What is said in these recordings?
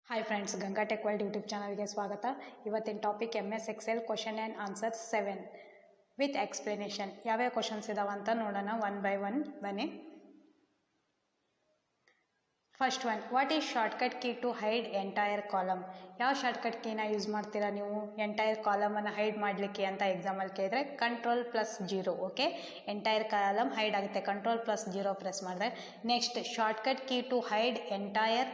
Hi friends, Ganga tech world YouTube ಚಾನಲ್ಗೆ ಸ್ವಾಗತ. ಇವತ್ತಿನ topic MS Excel question and answers 7 with explanation. ಯಾವ್ಯಾವ questions ಇದಾವೆ ಅಂತ ನೋಡೋಣ ಒನ್ ಬೈ ಒನ್. ಬನ್ನಿ. First one, what is shortcut key to hide entire column? ಯಾವ ಶಾರ್ಟ್ಕಟ್ ಕೀನ ಯೂಸ್ ಮಾಡ್ತೀರಾ ನೀವು ಎಂಟೈರ್ ಕಾಲಮನ್ನು ಹೈಡ್ ಮಾಡಲಿಕ್ಕೆ ಅಂತ ಎಕ್ಸಾಮಲ್ಲಿ ಕೇಳಿದ್ರೆ Ctrl+0. Okay, entire column hide ಆಗುತ್ತೆ. Ctrl+0 ಪ್ರೆಸ್ ಮಾಡಿದ್ರೆ. Next, shortcut key to hide entire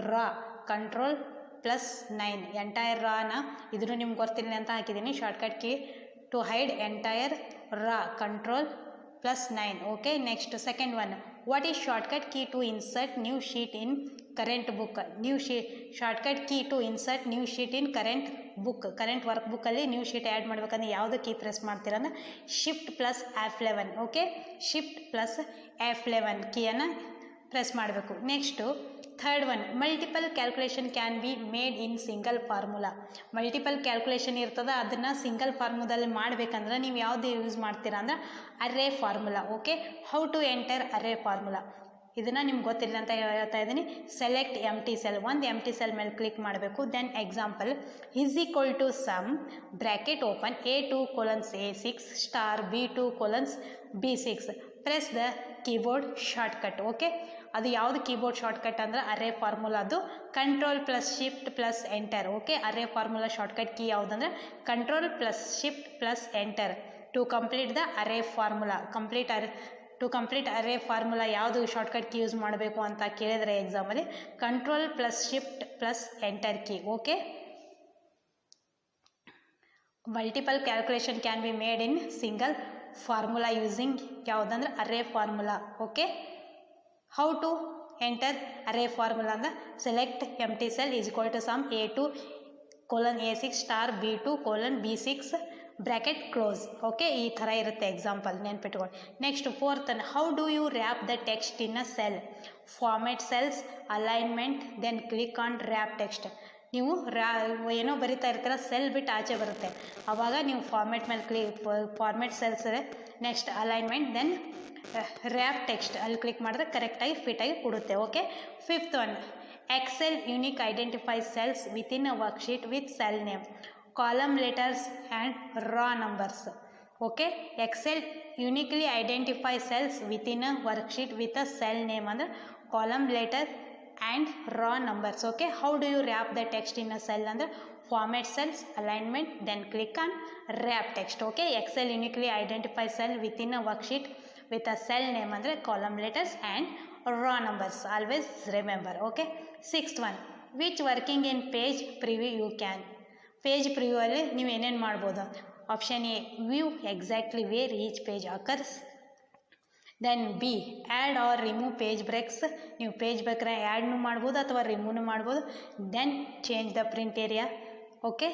row Ctrl+9. Entire ರಾನ ಇದನ್ನು ನಿಮ್ಗೆ ಗೊತ್ತಿರಲಿ ಅಂತ ಹಾಕಿದ್ದೀನಿ. Shortcut key to hide entire row Ctrl+9. Okay, next second one, what is shortcut key to insert new sheet in current book? New sheet shortcut key to insert new sheet in current book. Current work ಬುಕ್ಕಲ್ಲಿ new sheet add ಮಾಡ್ಬೇಕಂದ್ರೆ ಯಾವುದು key press ಮಾಡ್ತೀರ ಅಂದ್ರೆ Shift+F11. Okay, Shift+F11 ಕೀಯನ್ನು press ಮಾಡಬೇಕು. Next third one, multiple calculation can be made in single formula. Multiple calculation ಇರ್ತದೆ, ಅದನ್ನು single ಫಾರ್ಮುಲಾದಲ್ಲಿ ಮಾಡಬೇಕಂದ್ರೆ ನೀವು ಯಾವುದು ಯೂಸ್ ಮಾಡ್ತೀರಾ ಅಂದ್ರೆ array formula. Okay, how to enter array formula ಇದನ್ನು ನಿಮ್ಗೆ ಗೊತ್ತಿಲ್ಲ ಅಂತ ಹೇಳ್ತಾ ಇದ್ದೀನಿ. Select empty cell. ಒಂದು ಎಂಟಿ ಸೆಲ್ ಮೇಲೆ ಕ್ಲಿಕ್ ಮಾಡಬೇಕು. Then example is equal to sum bracket open A2:A6 star B2:B6. Press the keyboard shortcut. Okay, ಅದು ಯಾವುದು ಕೀಬೋರ್ಡ್ ಶಾರ್ಟ್ಕಟ್ ಅಂದರೆ ಅರೇ ಫಾರ್ಮುಲಾದು Ctrl+Shift+Enter. Okay, array formula shortcut key ಯಾವುದಂದ್ರೆ Ctrl+Shift+Enter to complete the array formula. To complete array formula ಯಾವುದು shortcut key use ಮಾಡಬೇಕು ಅಂತ ಕೇಳಿದರೆ ಎಕ್ಸಾಮಲ್ಲಿ Ctrl+Shift+Enter key. Okay, multiple calculation can be made in single formula using ಯಾವುದಂದ್ರೆ array formula. Okay, how to enter array formula ಅಂದ್ರೆ select empty cell is equal to sum A2:A6 star B2:B6 bracket close. Okay, ಈ ಥರ ಇರುತ್ತೆ example, ನೆನ್ಪಿಟ್ಕೊಳ್ಳಿ. Next fourth, how do you wrap the text in a cell? Format cells, alignment, then click on wrap text. ನೀವು ಏನೋ ಬರಿತಾ ಇರ್ತೀರ, cell ಬಿಟ್ಟು ಆಚೆ ಬರುತ್ತೆ, ಆವಾಗ ನೀವು ಫಾರ್ಮೆಟ್ ಮೇಲೆ format cells, next alignment, then wrap text ಅಲ್ಲಿ ಕ್ಲಿಕ್ ಮಾಡಿದ್ರೆ ಕರೆಕ್ಟಾಗಿ ಫಿಟಾಗಿ ಕೊಡುತ್ತೆ. Okay, fifth one, Excel unique identify cells within a worksheet with cell name, column letters and row numbers. Okay, Excel uniquely identify cells within a worksheet with a cell name ಅಂದರೆ column letter and row numbers. Okay, how do you wrap the text in a cell ಅಂದರೆ format cells, alignment, then click on wrap text. Okay, Excel uniquely identify cell within a worksheet with a cell name ಅಂದರೆ column letters and row numbers. Always remember. Okay, sixth one, which working in page preview you can? Page preview ಅಲ್ಲಿ ನೀವು ಏನೇನು ಮಾಡ್ಬೋದು? Option A, view exactly where each page occurs. Then B, add or remove page breaks. ನೀವು page ಬ್ರೇಕ್ನ ಆ್ಯಡ್ನು ಮಾಡ್ಬೋದು ಅಥವಾ ರಿಮೂವ್ನು ಮಾಡ್ಬೋದು. Then change the print area. Okay,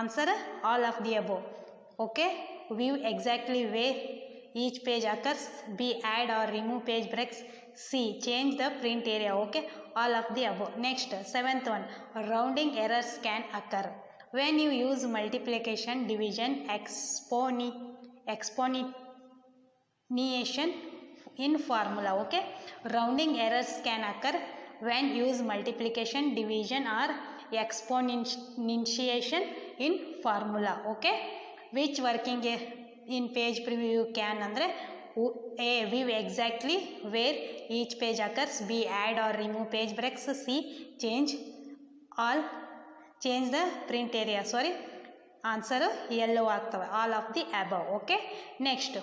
answer all of the above. Okay, view exactly where each page occurs. B, add or remove page breaks. C, change the print area. Okay, all of the above. Next seventh one, rounding errors can occur when you use multiplication, division, exponentiation in formula. Okay, rounding errors can occur when use multiplication, division or exponentiation in formula. Okay, which working in page preview you can andre A, view exactly where each page occurs. B, add or remove page breaks. C, change the print area. Sorry, answer ಎಲ್ಲೋ ಆಗ್ತವೆ, all of the above. Okay, next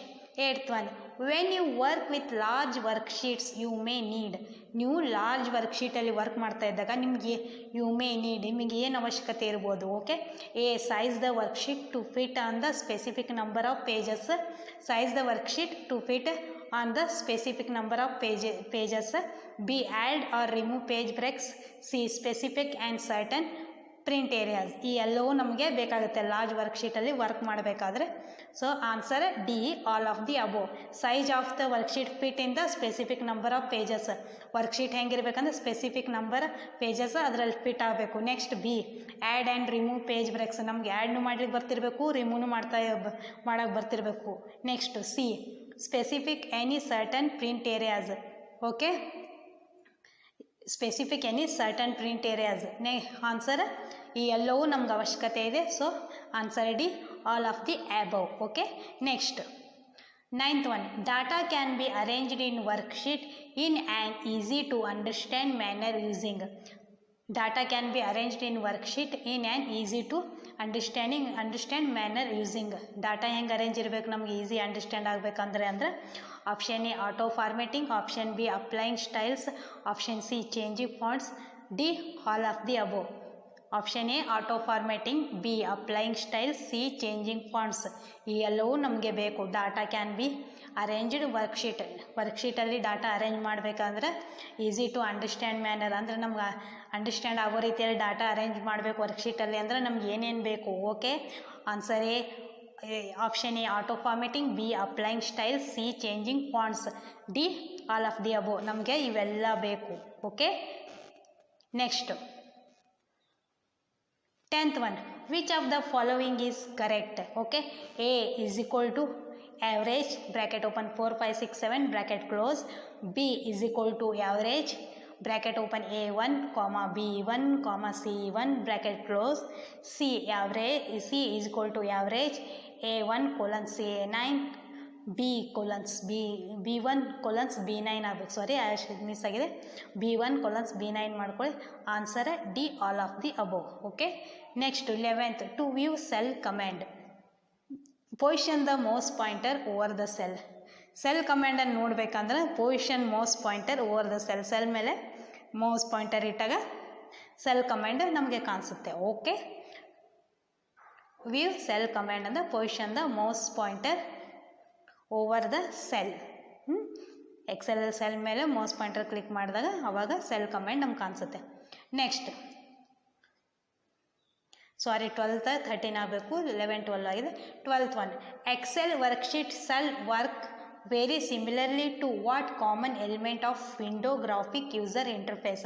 eighth one, when you work with large worksheets you may need. ನೀವು large ವರ್ಕ್ಶೀಟಲ್ಲಿ work ಮಾಡ್ತಾ ಇದ್ದಾಗ ನಿಮಗೆ ನಿಮಗೆ ಏನು ಅವಶ್ಯಕತೆ ಇರ್ಬೋದು? Okay, A, size the worksheet to fit on the specific number of pages. Size the worksheet to fit on the specific number of pages. B, add or remove page breaks. C, specific and certain print areas. ಈ ಎಲ್ಲವೂ ನಮಗೆ ಬೇಕಾಗುತ್ತೆ large ವರ್ಕ್ಶೀಟಲ್ಲಿ work ಮಾಡಬೇಕಾದ್ರೆ. So answer D, all of the above. Size of the worksheet fit in the specific number of pages. Worksheet ಹೆಂಗಿರ್ಬೇಕಂದ್ರೆ specific number pages ಅದರಲ್ಲಿ fit ಆಗಬೇಕು. Next B, add and remove page breaks. ನಮಗೆ ಆ್ಯಡ್ನು ಮಾಡ್ಲಿಕ್ಕೆ ಬರ್ತಿರಬೇಕು, ರಿಮೂವ್ನು ಮಾಡೋಕ್ಕೆ ಬರ್ತಿರಬೇಕು. Next C, specific any certain print areas. Okay, specific any certain print areas. Answer ಈ ಎಲ್ಲವೂ ನಮ್ಗೆ ಅವಶ್ಯಕತೆ ಇದೆ. So answer D all of the above. Okay, next 9th one, data can be arranged in worksheet in an easy to understand manner using. Data can be arranged in worksheet in an easy to understand manner using. Data ಹೆಂಗೆ arrange ಇರಬೇಕು ನಮ್ಗೆ easy understand ಆಗಬೇಕಂದ್ರೆ ಅಂದ್ರೆ option A auto formatting, option B applying styles, option C changing fonts, D all of the above. Option A auto formatting, B applying styles, C changing fonts. ಈ ಎಲ್ಲವೂ ನಮಗೆ ಬೇಕು. Data can be arranged ವರ್ಕ್ಶೀಟಲ್ಲಿ data arrange ಮಾಡಬೇಕಂದ್ರೆ easy to understand manner ಅಂದರೆ ನಮ್ಗೆ understand ಆಗೋ ರೀತಿಯಲ್ಲಿ ಡಾಟಾ ಅರೇಂಜ್ ಮಾಡಬೇಕು ವರ್ಕ್ಶೀಟಲ್ಲಿ ಅಂದರೆ ನಮ್ಗೆ ಏನೇನು ಬೇಕು. Okay, answer A option A auto formatting, B applying styles, C changing fonts, D all of the above. ನಮಗೆ ಇವೆಲ್ಲ ಬೇಕು. Okay, next 10th one, which of the following is correct? Okay, A is equal to average bracket open 4 5 6 7 bracket close, B is equal to average bracket open A1 comma B1 comma C1 bracket close, C is equal to average A1 colon CA9, B colons B1 colons B9 ಆಗಬೇಕು. Sorry miss ಆಗಿದೆ. B1 colons B9 ಮಾಡ್ಕೊಳ್ಳಿ. Answer D all of the above. Okay, next 11th, to view cell command, position the mouse pointer over the cell. Cell ಕಮಾಂಡನ್ನು ನೋಡಬೇಕಂದ್ರೆ position mouse pointer over the cell ಮೇಲೆ mouse pointer ಇಟ್ಟಾಗ cell command ನಮಗೆ ಕಾಣಿಸುತ್ತೆ. Okay, view cell command ಅಂದರೆ position the mouse pointer over the cell. Excel cell ಮೇಲೆ mouse pointer click ಮಾಡಿದಾಗ ಅವಾಗ ಸೆಲ್ ಕಮಾಂಡ್ ನಮ್ಗೆ ಕಾಣಿಸುತ್ತೆ. ನೆಕ್ಸ್ಟ್ ಸಾರಿ 12th 13 ಆಗಬೇಕು, 11 12 ಆಗಿದೆ. 12th one, Excel worksheet cell work very similarly to what common element of window graphic user interface.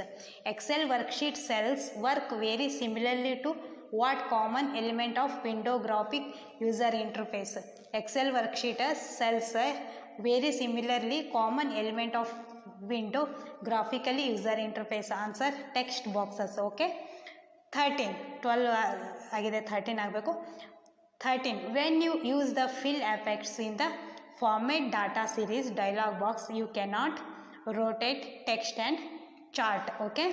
Excel worksheet cells work very similarly to what common element of window graphic user interface. Excel worksheet cells very similarly common element of window graphically user interface. Answer text boxes. Okay, 13 12 ಆಗಿದೆ, 13 ಆಗಬೇಕು. 13, when you use the fill effects in the format data series dialog box you cannot rotate text and chart. Okay,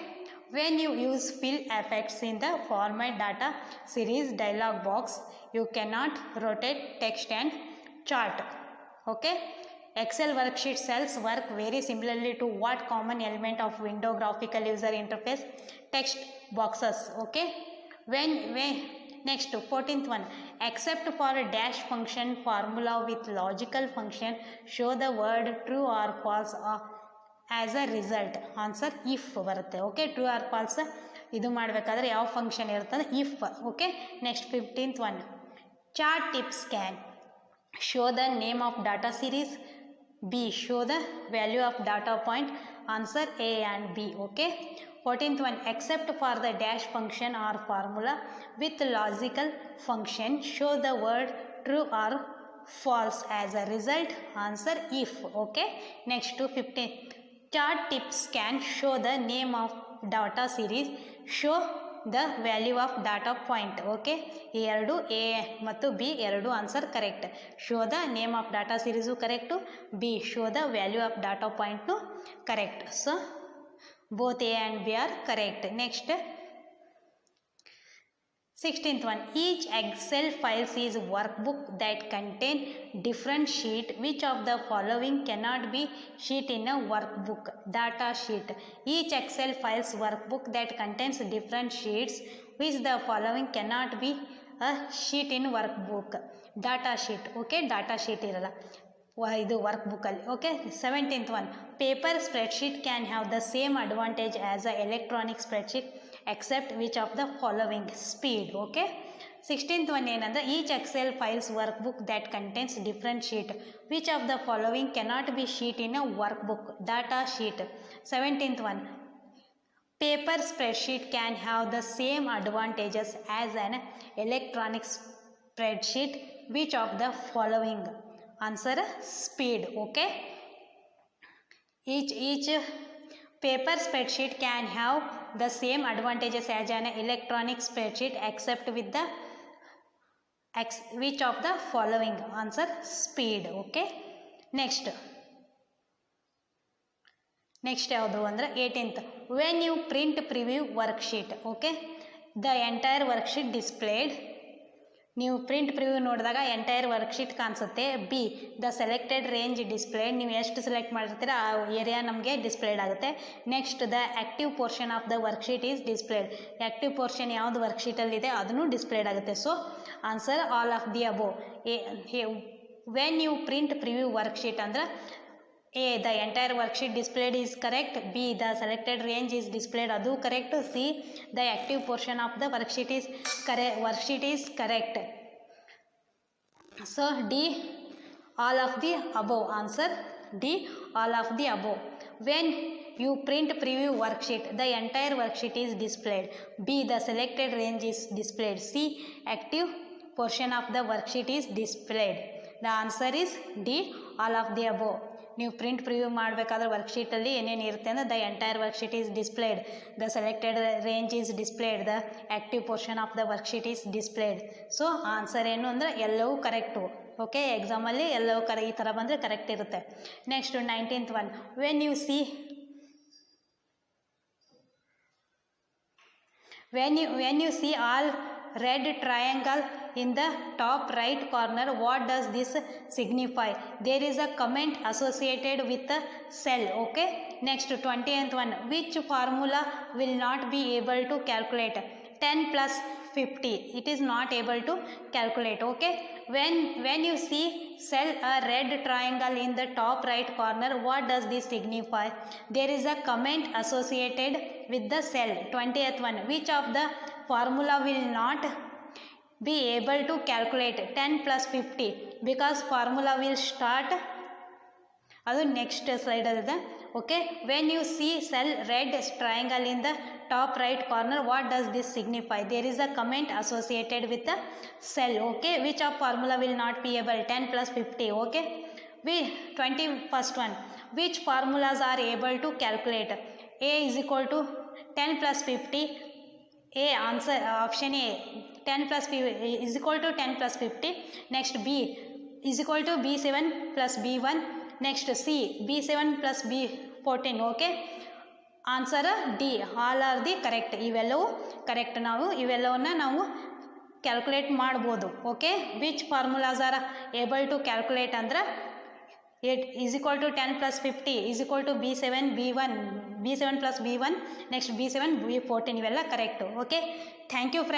when you use fill effects in the format data series dialog box you cannot rotate text and chart. Okay, Excel worksheet cells work very similarly to what common element of window graphical user interface? Text boxes. Okay, when next 14th one, except for a dash function formula with logical function show the word true or false as a result. Answer if ಬರುತ್ತೆ. Okay, true or false ಇದು ಮಾಡಬೇಕಾದ್ರೆ ಯಾವ function ಇರ್ತದೆ? If. Okay, next 15th one, chart tips can show the name of data series, B show the value of data point. Answer A and B. Okay, 14th one, except for the dash function or formula with logical function show the word true or false as a result. Answer if. Okay, next to 15th, chart tips can show the name of data series, show the value of data point. Okay, ಈ ಎರಡು A ಮತ್ತು B ಎರಡು answer correct. Show the name of data series correct, B show the value of data ಪಾಯಿಂಟ್ನು correct. So both A and B are correct. Next 16th one, each Excel files is workbook that contain different sheet. Which of the following cannot be sheet in a workbook? Data sheet. Each Excel files workbook that contains different sheets. Which the following cannot be a sheet in workbook? Data sheet. Okay, data sheet ಇರಲ್ಲ ಇದು work ಬುಕ್ಕಲ್ಲಿ. Okay, 17th one, paper spreadsheet can have the same advantage as a electronic spreadsheet except which of the following? Speed. Okay, 16th one ಏನಂದ್ರೆ each Excel files workbook that contains different sheet. Which of the following cannot be sheet in a workbook? Data sheet. 17th one, paper spreadsheet can have the same advantages as an electronic spreadsheet. Which of the following? Answer speed. Okay, each paper spreadsheet can have the same advantages as an electronic spreadsheet except with the which of the following? Answer speed. Okay, next ಯಾವುದು ಅಂದರೆ 18th, when you print preview worksheet, okay, the entire worksheet displayed. ನೀವು print preview ನೋಡಿದಾಗ entire worksheet ಕಾಣಿಸುತ್ತೆ. B, the selected range displayed, ನೀವು ಎಷ್ಟು select ಮಾಡಿರ್ತೀರ ಆ area ನಮಗೆ ಡಿಸ್ಪ್ಲೇಡ್ ಆಗುತ್ತೆ. Next, the active portion of the worksheet is displayed, active portion ಯಾವುದು ವರ್ಕ್ಶೀಟಲ್ಲಿದೆ ಅದನ್ನು ಡಿಸ್ಪ್ಲೇಡ್ ಆಗುತ್ತೆ. So answer all of the above. When you print preview worksheet ಅಂದ್ರೆ A, the entire worksheet displayed is correct. B, the selected range is displayed, ಅದು correct. C, the active portion of the worksheet is correct. So D, all of the above. Answer D, all of the above. When you print preview worksheet, the entire worksheet is displayed. B, the selected range is displayed. C, active portion of the worksheet is displayed. The answer is D, all of the above. ನೀವು print preview ಮಾಡಬೇಕಾದ್ರೆ ವರ್ಕ್ಶೀಟಲ್ಲಿ ಏನೇನು ಇರುತ್ತೆ ಅಂದರೆ the entire worksheet is displayed, the selected range is displayed, the active portion of the worksheet is displayed. So answer ಏನು ಅಂದರೆ ಎಲ್ಲವೂ correct. Okay, ಎಕ್ಸಾಮಲ್ಲಿ ಎಲ್ಲವೂ ಈ ಥರ ಬಂದರೆ ಕರೆಕ್ಟ್ ಇರುತ್ತೆ. Next 19th one, when you see all red triangle in the top right corner, what does this signify? There is a comment associated with the cell. Okay, next 20th one, which formula will not be able to calculate 10 plus 50? It is not able to calculate. Okay, when you see cell a red triangle in the top right corner, what does this signify? There is a comment associated with the cell. 20th one, which of the formula will not be able to calculate 10 plus 50? Because formula will start, ಅದು next ಸ್ಲೈಡಲ್ಲಿದೆ. Okay, when you see cell red triangle in the top right corner, what does this signify? There is a comment associated with the cell. Okay, which of formula will not be able? 10 plus 50. ಓಕೆ, 21st one, which formulas are able to calculate? A is equal to 10 plus 50. A, answer option A, 10 plus 50 is equal to 10 plus 50. Next, B is equal to B7 plus B1. Next, C, B7 plus B14. Okay, answer D, all are the correct. ಇವೆಲ್ಲವೂ correct. ಇವೆಲ್ಲವನ್ನ ನಾವು calculate ಮಾಡ್ಬೋದು. Okay, which formulas are able to calculate ಅಂದ್ರೆ 8 is equal to 10 plus 50 is equal to B7 plus B1, next B7 B14, ಇವೆಲ್ಲ correct. Okay, thank you friends.